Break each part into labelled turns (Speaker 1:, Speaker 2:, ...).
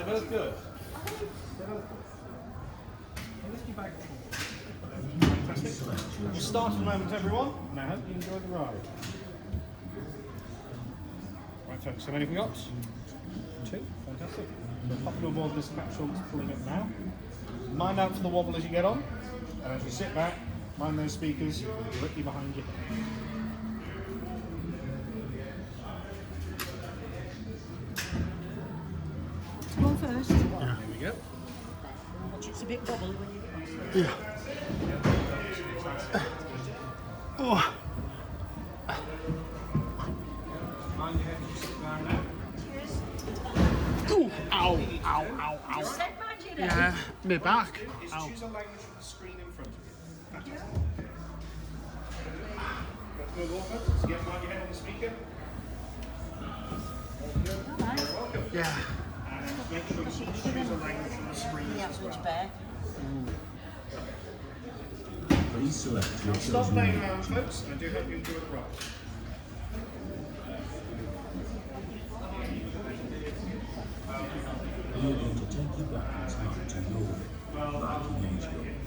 Speaker 1: They're both good. They're both good. Fantastic. We'll start in a moment, everyone, and I hope you enjoy the ride. Right, folks, how many have we got? 2. Fantastic. So popping on board this capsule that's pulling up now. Mind out for the wobble as you get on, and as you sit back, mind those speakers directly behind you.
Speaker 2: Go first.
Speaker 1: Yeah. There we go.
Speaker 2: Watch, it's a bit wobbly when you cross it.
Speaker 1: Yeah. Oh. Mind your head as you sit down now. Ooh. Ow, ow, ow, ow.
Speaker 2: Just said mind your head.
Speaker 1: Yeah, my back. Is choose a language from the screen in front of you. Fantastic. Got to go over. So get mind your head on the speaker.
Speaker 2: Nice.
Speaker 1: Welcome.
Speaker 3: Yeah.
Speaker 1: And make sure that you choose a language from the screen
Speaker 2: Yeah,
Speaker 1: as
Speaker 2: switch
Speaker 1: well.
Speaker 2: back.
Speaker 4: Please select your
Speaker 1: Stop
Speaker 4: chosen
Speaker 1: playing
Speaker 4: language.
Speaker 1: around, folks, and I do hope you enjoy the ride.
Speaker 4: We are going to take you back in time to Jorvik, Viking Age Europe.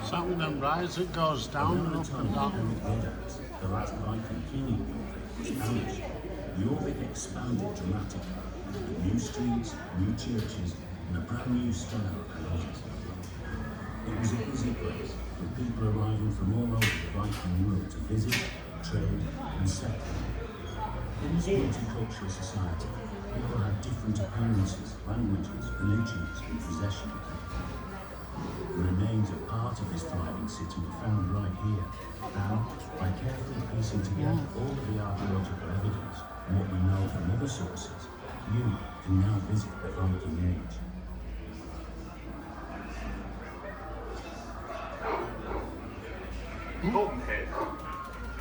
Speaker 3: Something that rises, it goes down and up and down.
Speaker 4: The last Viking king in Jorvik was banished. Jorvik expanded dramatically, with new streets, new churches, and a brand new style of houses. It was a busy place, with people arriving from all over the Viking world to visit, trade, and settle. In this multicultural society, people had different appearances, languages, religions, and possessions. The remains of part of this thriving city were found right here, and by carefully piecing together all of the archaeological evidence and what we know from other sources, you can now visit the Viking Age.
Speaker 5: Kom här.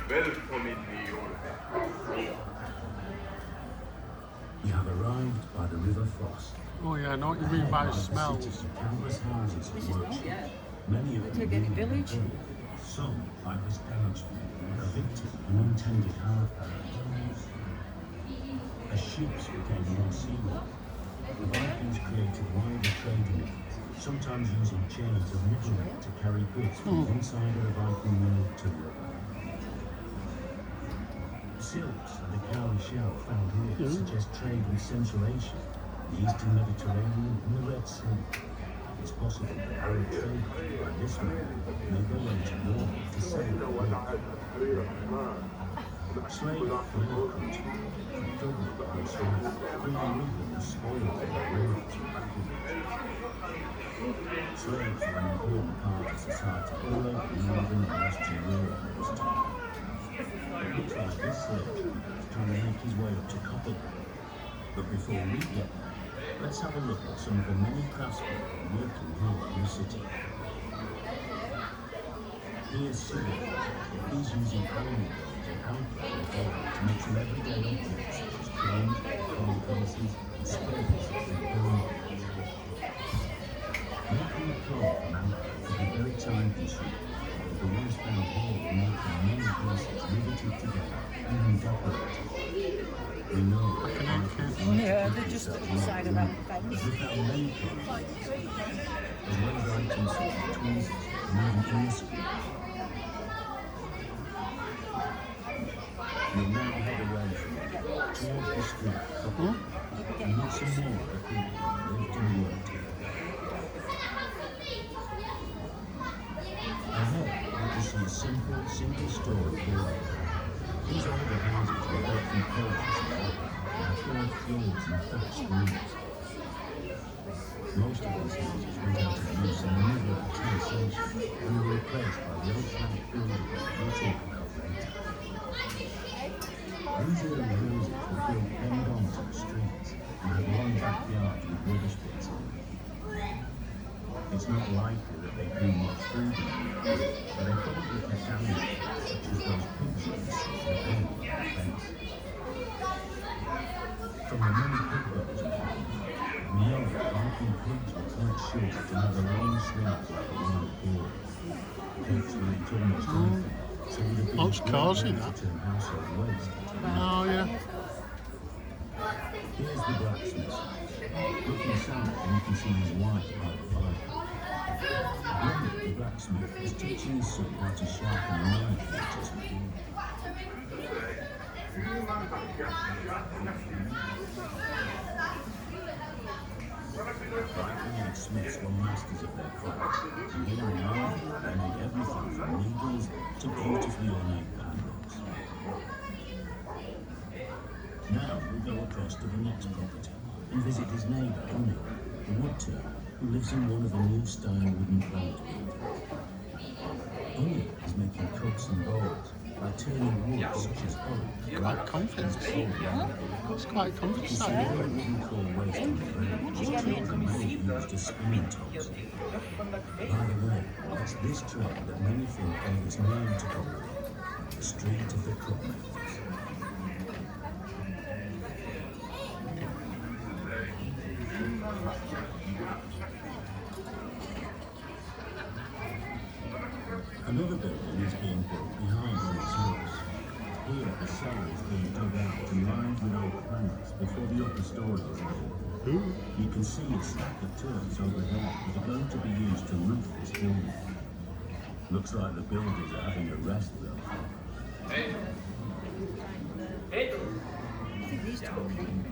Speaker 5: Välkommen till Jorvik.
Speaker 4: We have arrived by the River Frost.
Speaker 3: Oh yeah, I know what you mean by smells.
Speaker 4: Countless houses and workshops. Many of them
Speaker 2: Together village.
Speaker 4: some, like this page, a victim of an untended hard as ships became more seaworthy, the Vikings created wider trading routes, sometimes using chains of middlemen to carry goods from one side of the Viking world to the other. Silks and the cowrie shell found here suggest trade with Central Asia, the Eastern Mediterranean and the Red Sea. It's possible that Arab trade like this man may go into war to sell the world. Slaves from all countries, from Dublin and Australia, bringing with them the spoil of their raiders and battlefields. Slaves were an important part of society all over northern and western Europe at this time. It looks like this slave is trying to make his way up to Copperwood. But before we get there, let's have a look at some of the many craftspeople working here in the city. Here's Cyril. He's using animal bones and handcraft and gold to make some everyday objects such as combs, comb pieces, and spades and bone. Making a comb from handcraft can be very time consuming, but the ones found here are making many pieces riveted together and then decorated. We know that
Speaker 2: Yeah, they're just at the side of that fence.
Speaker 4: we found many things, as well as items such as tweezers and even insects. We'll now head away from it, towards the street, and meet some more of the people who lived and worked here. Ahead, we can see a simple, single-story building. These older houses were built from poles and wood, and had floors and thatched roofs. Most of these houses went out of use in the middle of the 10th century and were replaced by the old-time building we'll talk about later. These early houses were built end on to the streets and had long backyards with rubbish bins in them. It's not likely that they grew much food in them, but they probably kept animals such as those pigs you can see in the pen on the fence. From the many pig bones we found, we know that Viking pigs were quite short and had a long snout like a wild boar. Pigs were eat almost anything, so it would have been
Speaker 3: Oh, it's
Speaker 4: a great
Speaker 3: cosy,
Speaker 4: way to
Speaker 3: that.
Speaker 4: turn household waste into money.
Speaker 3: Oh, yeah.
Speaker 4: Here's the blacksmith's house. Look inside and you can see his wife by the fire. Robert, the blacksmith, was teaching his son how to sharpen a knife he had just made. Viking smiths were masters of their craft, and here in London they made everything from needles to beautifully ornate padlocks. Now we go across to the next property and visit his neighbour, Unni, the woodturner, who lives in one of the new style wooden plant buildings. Unni is making cups and bowls by turning wood such as oak,
Speaker 3: Quite confident. It's quite
Speaker 4: you
Speaker 3: confident.
Speaker 4: see all what we call waste on the ground, which children may have used as spinning tops. By the way, it's this trade that many think owe its name to Jorvik, the street of the cup makers. Another building is being built behind these hills. Here, the cellar is being dug out and lined with old planks before the upper story is laid. You can see a stack of turrets over there that are going to be used to roof this building. Looks like the builders are having a rest though.
Speaker 2: I think these two are clean.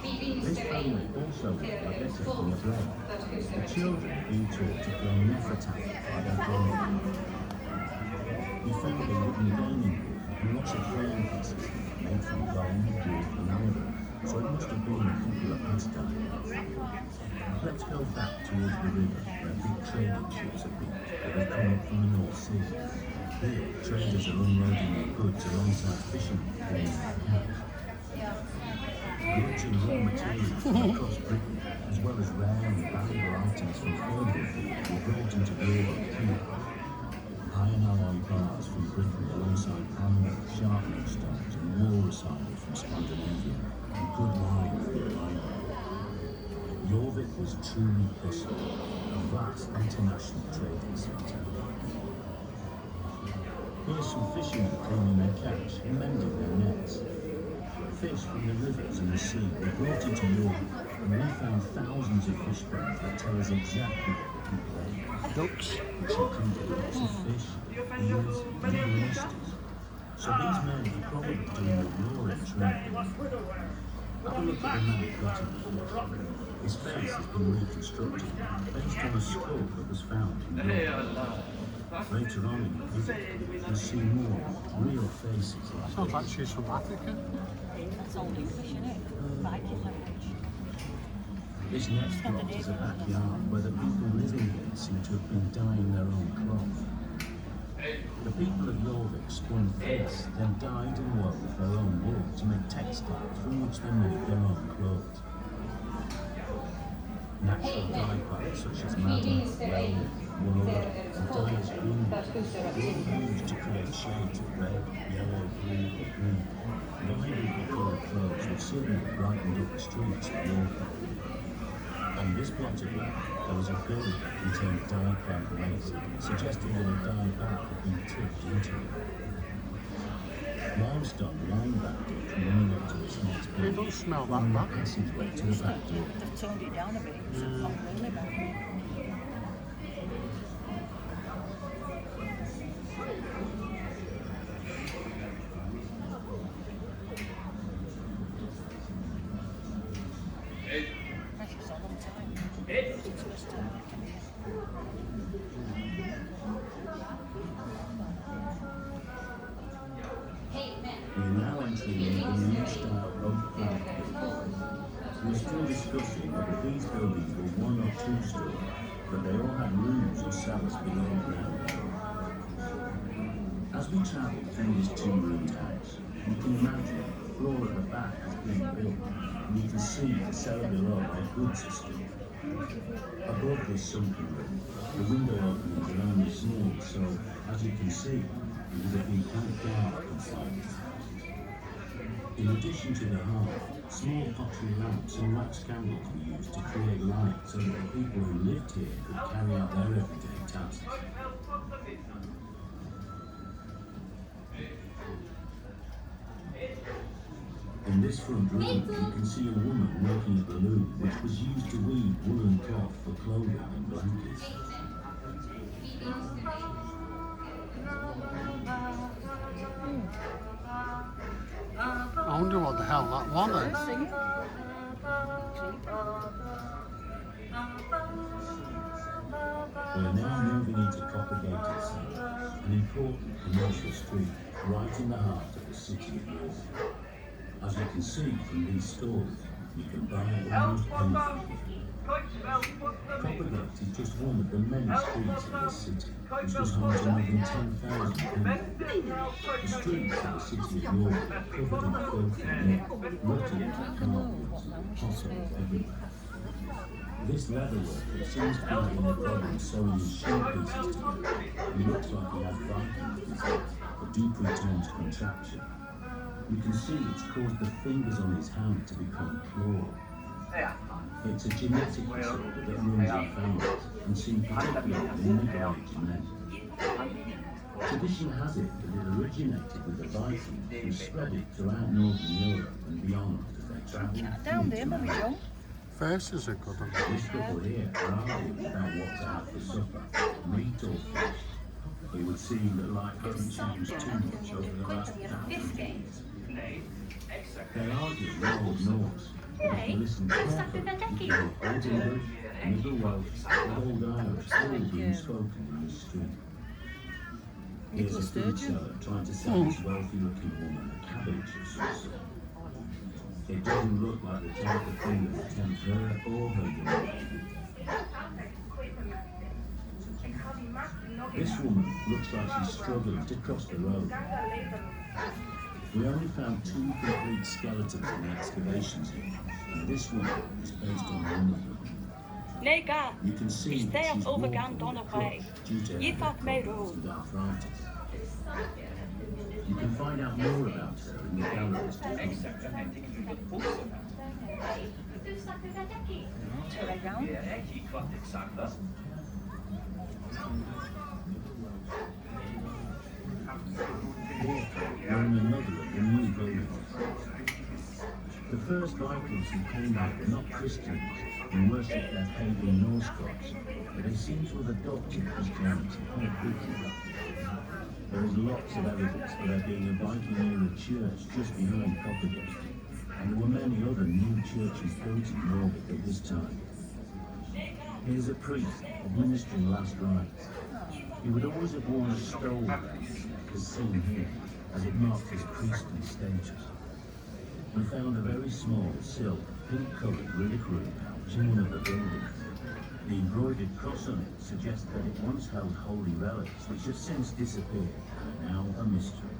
Speaker 4: This family also got a letter from the brain. The children being taught to play Nefertari by their grandmother. We found a wooden dining room and lots of playing pieces made from bone, wood and ivory, so it must have been a popular pastime. Let's go back towards the river where big trading ships have been that have come up from the North Sea. Here, traders are unloading their goods alongside fishermen doing their catch. Goods and raw materials from across Britain, as well as rare and valuable items from further afield, were brought into Europe here. Iron alloy bars from Britain alongside hammer, sharpening stones and walrus iron from Scandinavia, and good wine from Ireland. Jorvik was truly peaceful, a vast international trading centre. Here's some fishermen cleaning their catch and mending their nets. Fish from the rivers and the sea were brought into Europe, and we found thousands of fish bones that tell us exactly what the people ate.
Speaker 3: Ducks.
Speaker 4: Which included lots of fish, eels, and even oysters. So these men were probably doing a roaring trade. Have a look at the man cutting the fish. His face has been reconstructed based on a skull that was found in Jorvik. Later on in the visit, you'll see more real faces like
Speaker 3: Sounds
Speaker 4: this.
Speaker 3: like she's from Africa.
Speaker 2: That's old English, isn't it? Viking language.
Speaker 4: This next plot is a backyard where the people living here seem to have been dyeing their own cloth. The people of Jorvik spun fleece, then dyed and wove their own wool to make textiles from which they made their own clothes. Natural dye products such as madder, velvet, wool, and dyes green were used to create shades of red, yellow, blue, or green. Vibrantly coloured clothes would certainly have brightened up the streets of Jorvik. On this plot of land, there was a building that contained dye-clad waste, suggesting that a dye bag had been tipped into it. Limestone lined that ditch running up to this next
Speaker 3: It
Speaker 4: building,
Speaker 3: don't smell that
Speaker 4: forming a
Speaker 3: bad.
Speaker 4: passageway to the back door.
Speaker 2: They've toned it down a bit. It's not really bad. Actually, it's a long time. It's the first time I come here.
Speaker 4: We are now entering a new style of building. We are still discussing whether these buildings were 1 or 2 story, but they all had rooms or cellars below ground level. As we travel through this 2-roomed house, you can imagine the floor at the back has been built, and you can see the cellar below where goods are stored. Above this sunken room, the window openings are only small, so as you can see, it would have been quite dark inside. In addition to the hearth, small pottery lamps and wax candles were used to create light so that the people who lived here could carry out their everyday tasks. In this front room, you can see a woman working at the loom, which was used to weave woolen cloth for clothing and blankets.
Speaker 3: I wonder what the hell that was.
Speaker 4: We are now moving into Coppergate itself, an important commercial street right in the heart of the city of York. As you can see from these stores, you can buy almost anything. Coppergate is just one of the many streets in this city, which was home to more than 10,000 people. The streets of the city of York are covered in filth and mud, rotting cardboards and potholes everywhere. This leatherworker seems to be having a problem sewing his shoe pieces together. He looks like he has Vikings disease, a deep returns contraction. You can see it's caused the fingers on his hand to become clawed. It's a genetic disorder that runs in families and seen particularly in middle-aged men. Tradition has it that it originated with the Vikings who spread it throughout northern Europe and beyond as they travelled.
Speaker 2: Down there, Mummy John.
Speaker 3: Faces are good.
Speaker 4: This couple here are arguing about what to have for supper, meat or fish. It would seem that life hasn't changed too much over the last 1,000 years. They argue in Old Norse, but if you listen carefully, you hear Old English, Middle Welsh, and Old Irish all being spoken in this street. Here's a food seller trying to sell this wealthy-looking woman a cabbage of some sort. It doesn't look like the type of thing that would tempt her or her young lady. This woman looks like she's struggling to cross the road. We only found 2 complete skeletons in the excavations here, and this one is based on one of them.
Speaker 6: Nee, ga.
Speaker 4: You can see
Speaker 6: Is
Speaker 4: that
Speaker 6: they
Speaker 4: she's
Speaker 6: have
Speaker 4: walking
Speaker 6: overgone
Speaker 4: with
Speaker 6: done
Speaker 4: a
Speaker 6: away.
Speaker 4: crutch due to her
Speaker 6: You
Speaker 4: hip
Speaker 6: thought made
Speaker 4: problems
Speaker 6: room.
Speaker 4: and arthritis. You can find out more about her in the galleries to We're in another of the new buildings. The first Vikings who came out were not Christians and worshipped their pagan Norse gods, but they seem to have adopted Christianity quite quickly. There is lots of evidence for there being a Viking-era church just behind Coppergate, and there were many other new churches built in Jorvik at this time. Here's a priest administering last rites. He would always have worn a stole vest, as seen here, as it marked his priestly status. We found a very small, silk, pink-coloured relic room pouch in one of the buildings. The embroidered cross on it suggests that it once held holy relics, which have since disappeared, and are now a mystery.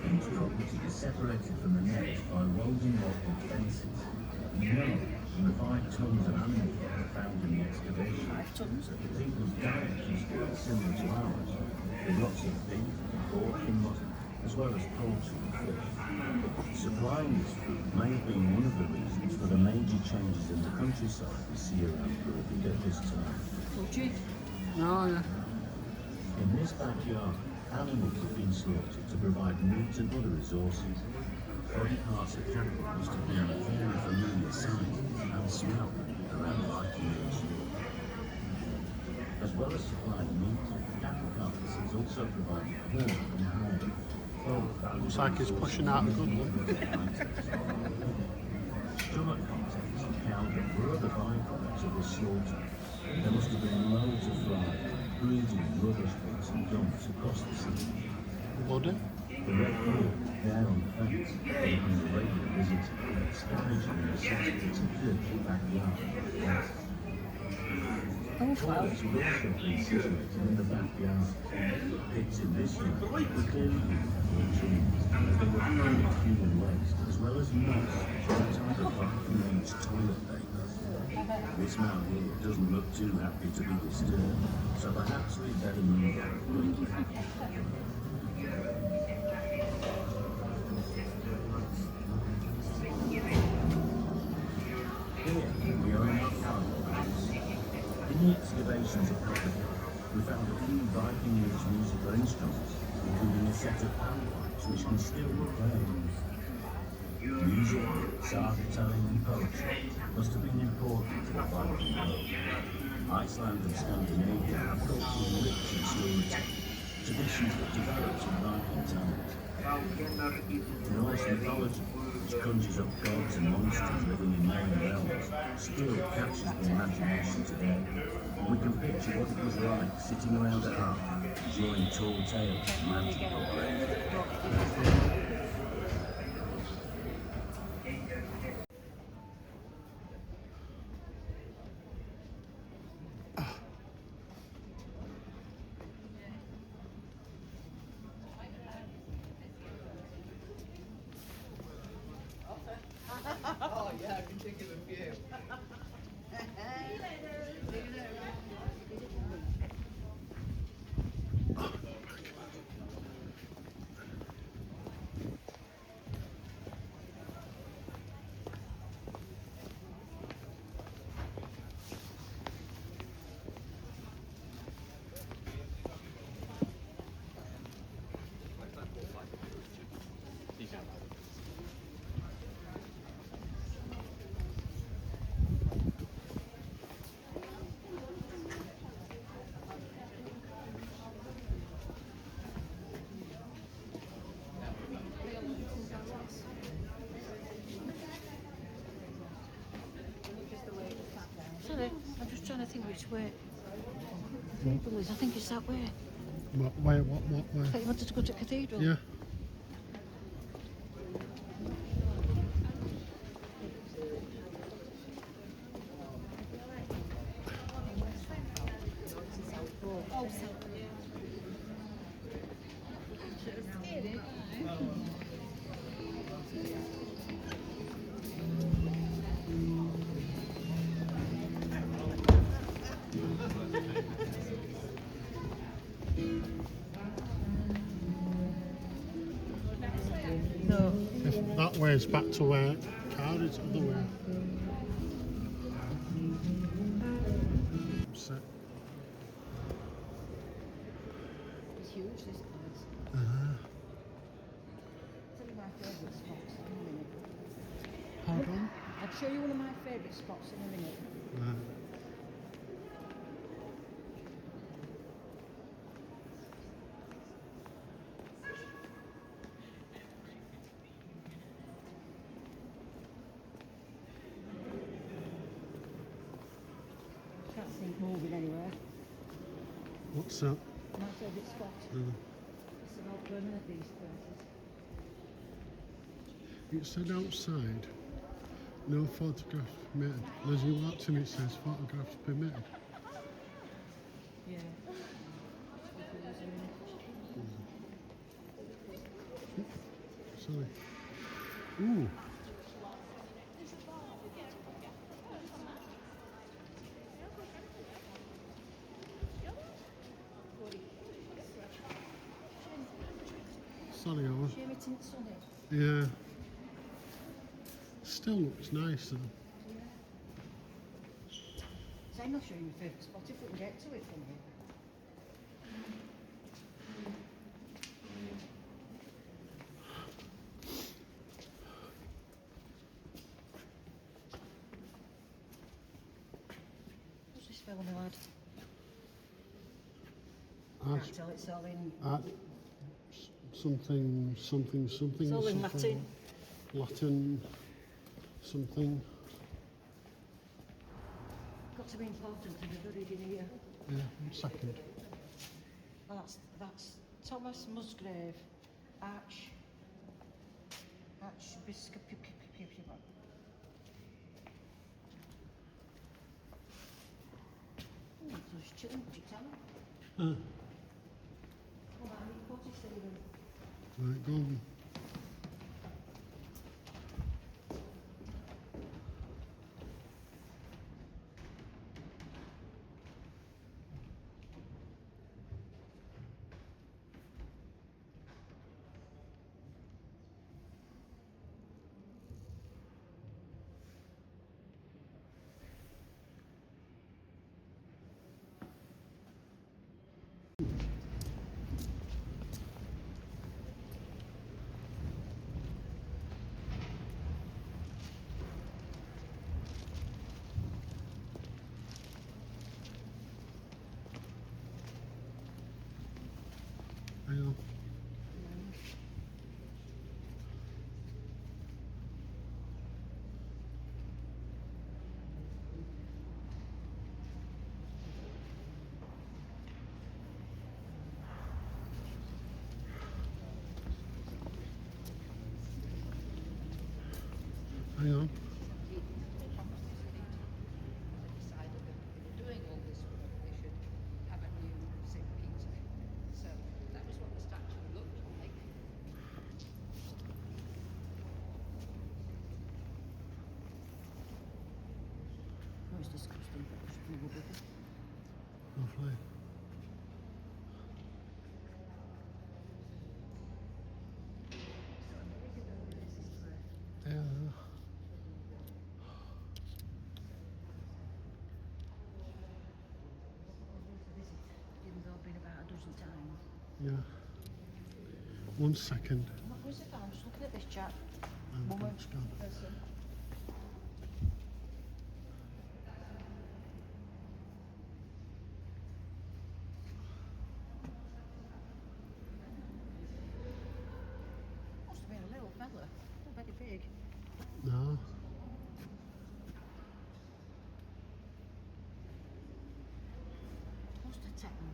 Speaker 4: Each property is separated from the next by woven rock fences. You know, from the 5 tons of animal fur found in the excavation, the people's diet is quite similar to ours, with lots of beef, pork and mutton, as well as poultry and fish. Supplying this food may have been one of the reasons for the major changes in the countryside we see around Jorvik at this time.
Speaker 3: Oh, yeah.
Speaker 4: In this backyard, animals have been slaughtered to provide meat and other resources. Body parts of cattle must have been a very familiar sight and smell around Viking Age. As well as supplying meat, cattle carcasses also provided corn and hay.
Speaker 3: Looks like he's pushing out a good one.
Speaker 4: Stomach contents account that for other byproducts of the slaughter, there must have been loads of flies breeding rubbish pits and dumps across the city.
Speaker 3: Body?
Speaker 4: The red bird there on the fence would have been a regular visitor, scavenging in the cesspits and filthy backyard. Toilets would also have been situated in the backyard. Pits in this yard were clearly used for trees, as they were full of human waste, as well as moss, and type of bark-and-aged toilet paper. This man here doesn't look too happy to be disturbed, so perhaps we'd better move on quickly. Here we are in a cargo house. In the excavations of property, we found a few Viking-age musical instruments, including a set of panpipes which can still be played. Music, saga telling and poetry must have been important to the Viking world. Iceland and Scandinavia have cultures rich in storytelling, traditions that developed in Viking times. Norse mythology, which conjures up gods and monsters living in known realms, still captures the imagination today. And we can picture what it was like sitting around a hearth, enjoying tall tales of magic or brave.
Speaker 2: Oh yeah, I can think of a few. Sorry, I'm just trying to think which way. I think it's that way.
Speaker 3: What way? What
Speaker 2: I
Speaker 3: way?
Speaker 2: thought you wanted to go to Cathedral.
Speaker 3: Yeah.
Speaker 2: No.
Speaker 3: If that way is back to where car is, other way. So,
Speaker 2: It's huge, this place. Tell you my favourite spots in a minute.
Speaker 3: pardon?
Speaker 2: I'll show you one of my favourite spots in a minute. Can't see it moving anywhere.
Speaker 3: What's that?
Speaker 2: My favourite spot. It's about permanent, these places.
Speaker 3: It said outside, no photographs permitted. As you walked in, it says photographs permitted.
Speaker 2: Yeah.
Speaker 3: Sorry. Ooh. Sorry, Owen.
Speaker 2: Shame it isn't sunny.
Speaker 3: Yeah. Still looks nice though.
Speaker 2: So I'm not showing you my favourite spot if we can get to it from here. What's this film, lad? Can't tell, it's all in...
Speaker 3: Something.
Speaker 2: It's all in
Speaker 3: something.
Speaker 2: Latin.
Speaker 3: Latin, something.
Speaker 2: to be important to be buried in here.
Speaker 3: Yeah, 1 second.
Speaker 2: That's Thomas Musgrave, Archbishop. Oh, there's chilling, would you tell him?
Speaker 3: Uh,
Speaker 2: Well, I need 47.
Speaker 3: right, go on. Hang on. Hang on.
Speaker 2: Decided that they were doing all this work, they should have a new St. Peter. So that was what the statue looked like. Oh, it's disgusting, but it's doable.
Speaker 3: Lovely. Yeah.
Speaker 2: Even though I've been about a dozen times.
Speaker 3: Yeah. 1 second.
Speaker 2: What was it? I'm just looking at this chap.
Speaker 3: I'm
Speaker 2: Woman,
Speaker 3: scan.
Speaker 2: person. Must have been a little fella. Not very big.
Speaker 3: No.
Speaker 2: Must have taken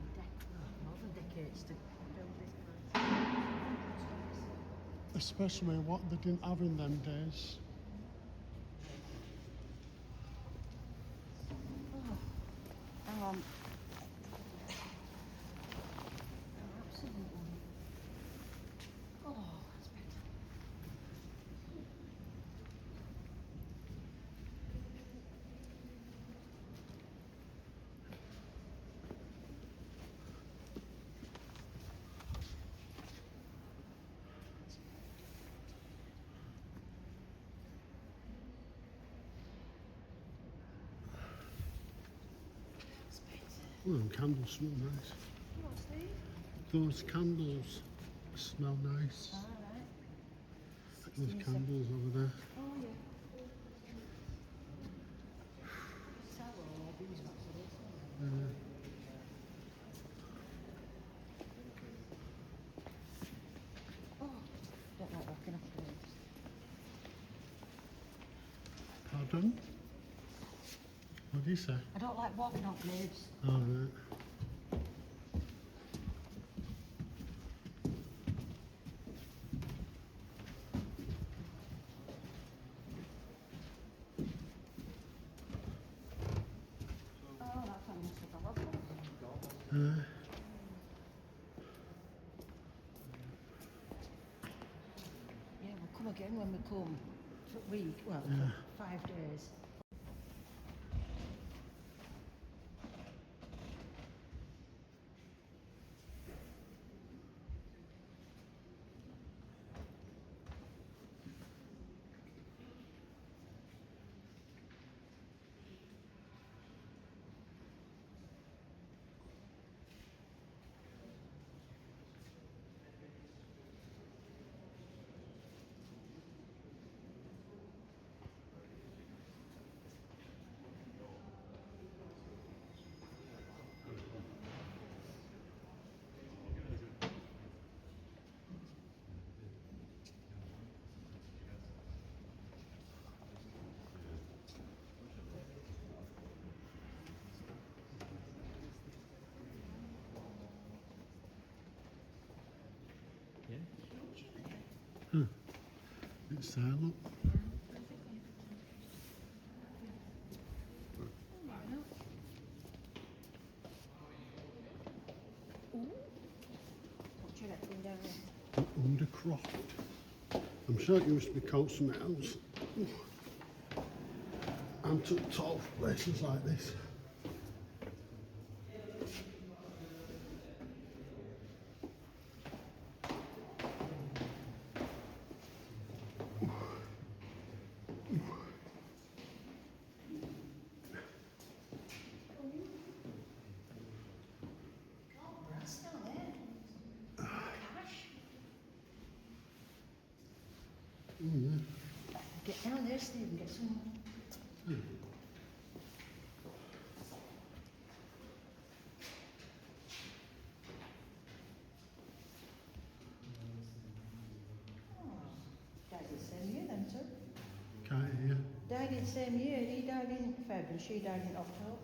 Speaker 2: more than decades to build this place.
Speaker 3: Especially what they didn't have in them days.
Speaker 2: Oh, hang on. Absolutely. Oh, that's better. That's better.
Speaker 3: Oh, them candles smell nice.
Speaker 2: What's these?
Speaker 3: Those candles smell nice.
Speaker 2: All right.
Speaker 3: Those
Speaker 2: 16,
Speaker 3: candles over there.
Speaker 2: Oh, yeah. Sour or beeswax it is. Oh, don't like walking off the roads.
Speaker 3: Pardon? What do you say?
Speaker 2: I don't like walking on graves.
Speaker 3: Oh, right.
Speaker 2: Oh, that's how must have gone off. Yeah, we'll come again when we come. For a week, well, for 5 days.
Speaker 3: It's there, look.
Speaker 2: What do you reckon down there?
Speaker 3: Undercroft. I'm sure it used to be called something else. I'm too tall for places like this.
Speaker 2: That's still there. Cash. Get down there, Steve, and get some. Died the same year then, too.
Speaker 3: Can't hear.
Speaker 2: Died in the same year. He died in Feb and she died in October.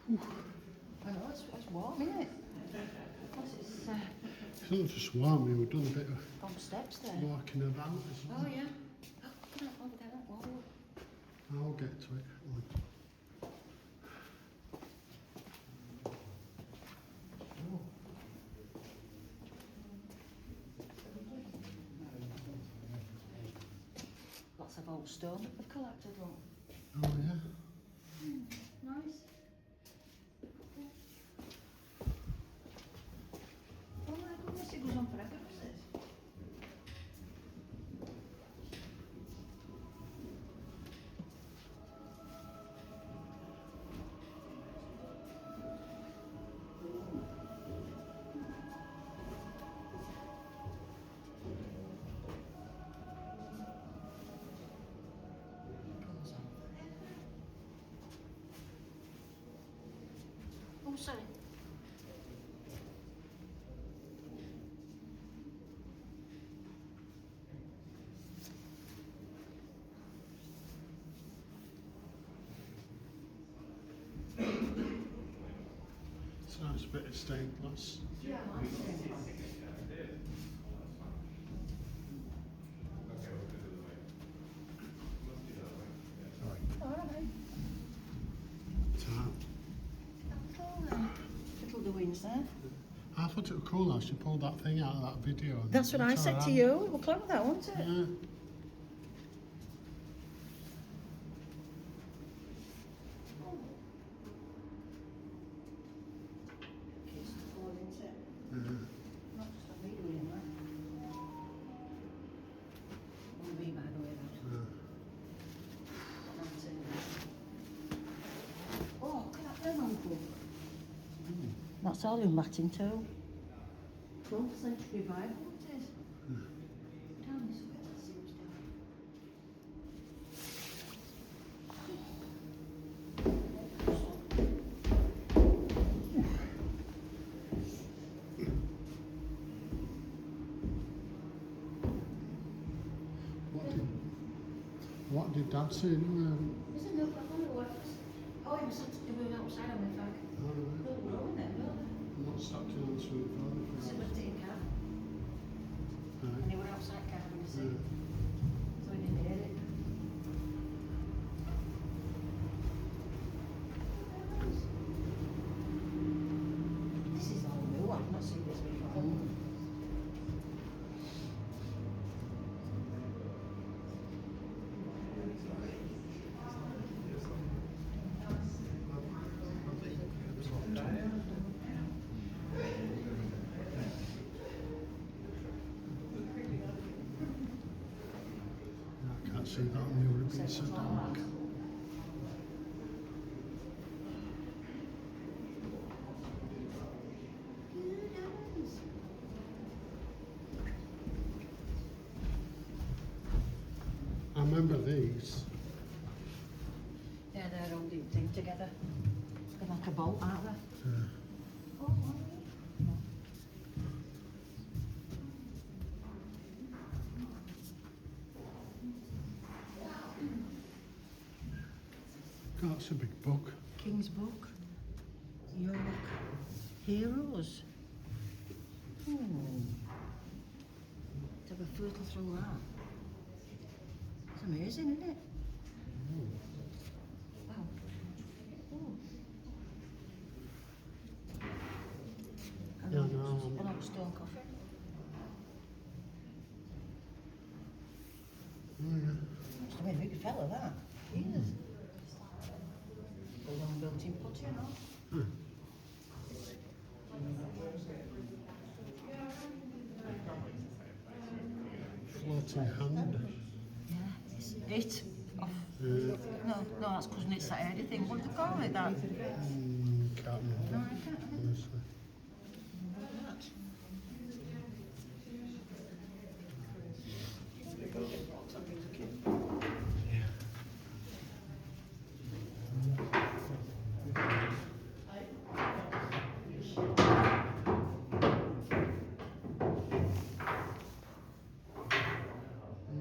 Speaker 2: I know, it's warm, isn't it? Because it's
Speaker 3: It's not just warm, we've done a bit of
Speaker 2: on steps there.
Speaker 3: walking about as well.
Speaker 2: Oh, yeah. Oh, look at that over there, that wall.
Speaker 3: I'll get to it.
Speaker 2: Lots of old stone that we've collected, look.
Speaker 3: Oh yeah.
Speaker 2: Nice. Oh my goodness, it goes on forever, does it? Oh, sorry.
Speaker 3: It's a nice bit of stained glass.
Speaker 2: Yeah, little doings there.
Speaker 3: I thought it was cool how she pulled that thing out of that video. and
Speaker 2: That's what I
Speaker 3: it's
Speaker 2: said to
Speaker 3: alright.
Speaker 2: you. Well, clever that, wasn't it?
Speaker 3: Yeah.
Speaker 2: Kids to fall into it.
Speaker 3: Yeah.
Speaker 2: Not just a me doing that. Only me, by the way, that. Oh, look at that then, Uncle. That's all in Latin too. 12th century Bible it is. Down this way, let's see what's down.
Speaker 3: What did Dad say?
Speaker 2: There's a milk, I wonder what it was. Oh, it was doing outside on the back. Little row in there, look.
Speaker 3: I'm not stuck to the sweet
Speaker 2: It's a birthday car. And they were outside carrying the seat. So we didn't hear it. This is all new, I've not seen this before.
Speaker 3: I can't see that on the other bit so dark. remember these.
Speaker 2: Yeah, they're all the thing together. They're like a bolt, aren't they?
Speaker 3: Yeah.
Speaker 2: Oh, are they? No.
Speaker 3: That's a big book.
Speaker 2: King's Book. York Heroes. To have a fertile through that. It's amazing, isn't it? Wow. Ooh.
Speaker 3: Yeah, no.
Speaker 2: And old stone coffee.
Speaker 3: Oh, yeah.
Speaker 2: Must have been a big fella, that. Jesus. Old on built-in pot, you know.
Speaker 3: Floating hand.
Speaker 2: Yeah, it's it. Off.
Speaker 3: Yeah.
Speaker 2: No, that's cousin it's that airy thing. What do they call it, that?
Speaker 3: Can't remember.
Speaker 2: No, I can't remember.
Speaker 3: Honestly.
Speaker 2: That.
Speaker 3: Oh,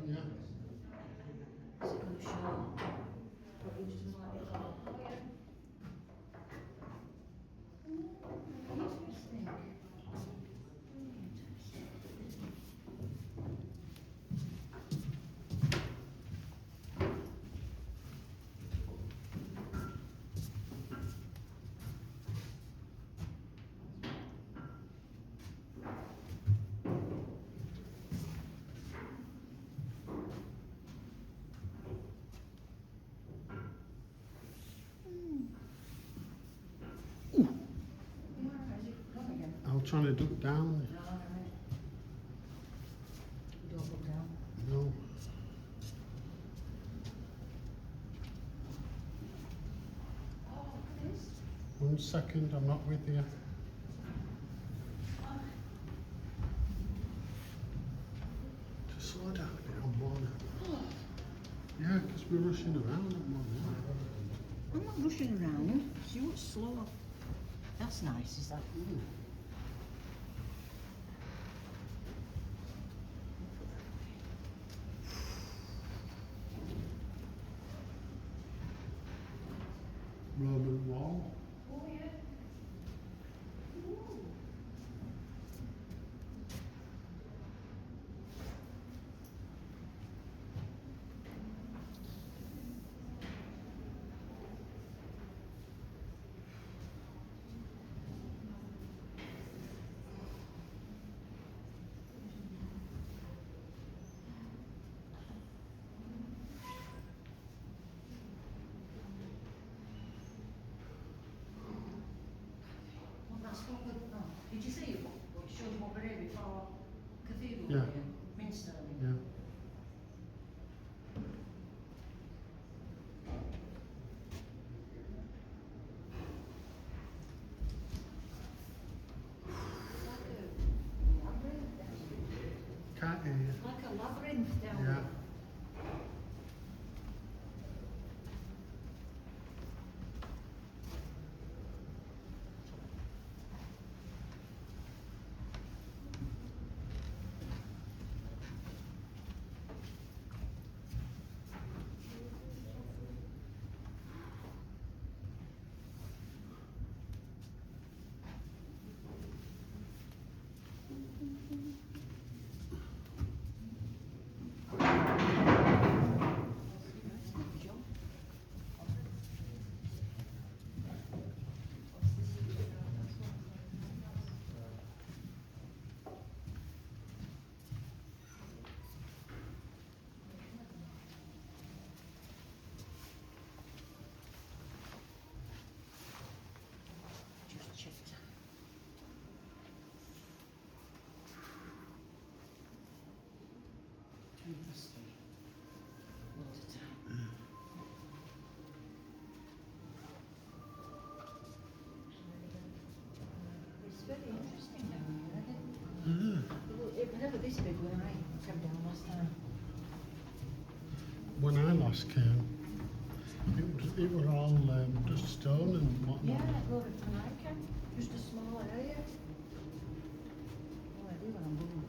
Speaker 3: yeah.
Speaker 2: It's a good show. What used to like it all. Interesting.
Speaker 3: I was trying to duck down.
Speaker 2: Don't look down.
Speaker 3: No.
Speaker 2: Oh, look at this.
Speaker 3: 1 second, I'm not with you. Just slow down a bit on one. Yeah, because we're rushing around on one.
Speaker 2: I'm not rushing around. See what's slow. That's nice, is that?
Speaker 3: Roman wall.
Speaker 2: Oh, yeah. Well, that's what we, oh, did you see it? It shows what we're here before Cathedral.
Speaker 3: Yeah.
Speaker 2: Minster.
Speaker 3: Yeah. Can't hear you.
Speaker 2: Like a labyrinth down
Speaker 3: Yeah.
Speaker 2: there. Just checked. Loads of time. It's very interesting down here, isn't it? It was never this big when I came down last time.
Speaker 3: when I last came, it was all just stone and
Speaker 2: Yeah,
Speaker 3: whatnot.
Speaker 2: look at Jamaica. Just a small area. Oh, I do what I'm doing.